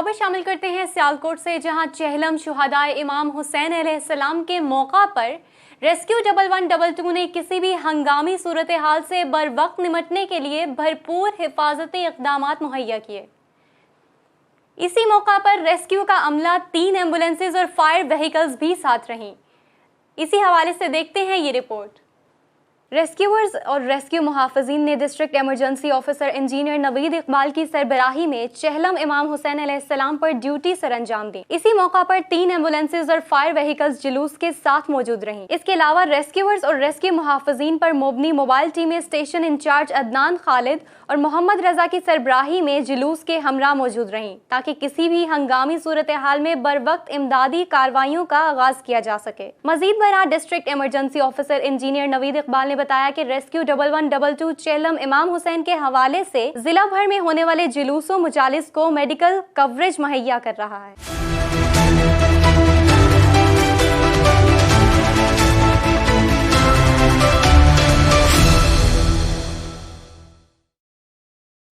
खबर शामिल करते हैं सियालकोट से, जहां चेहलम शुहदाए इमाम हुसैन अलैहिस्सलाम के मौका पर रेस्क्यू 1112 ने किसी भी हंगामी सूरत हाल से बर वक्त निपटने के लिए भरपूर हिफाजती इक़दाम मुहैया किए। इसी मौका पर रेस्क्यू का अमला 3 एम्बुलेंसेज और फायर व्हीकल्स भी साथ रहीं। इसी हवाले से देखते हैं ये रिपोर्ट। रेस्क्यूअर्स और रेस्क्यू मुहाफ़िज़ीन ने district emergency officer engineer Naveed Iqbal की सरबराही में चेहलम इमाम हुसैन अलैहिस्सलाम पर ड्यूटी सर अंजाम दी। इसी मौका पर 3 एम्बुलेंसेज और फायर व्हीकल्स जुलूस के साथ मौजूद रहीं। इसके अलावा रेस्क्यूअर्स और रेस्क्यू मुहाफ़िज़ीन पर मुबनी मोबाइल टीमें स्टेशन इंचार्ज अदनान खालिद और मोहम्मद रजा की सरबराही में जुलूस के हमरा मौजूद रहीं, ताकि किसी भी हंगामी सूरत हाल में बर वक्त इमदादी कार्रवाइयों का आगाज किया जा सके। मजीद बराह district emergency officer engineer Naveed Iqbal ने बताया कि रेस्क्यू 1112 चेहलम इमाम हुसैन के हवाले से जिला भर में होने वाले जुलूसों मुजालिस को मेडिकल कवरेज मुहैया कर रहा है।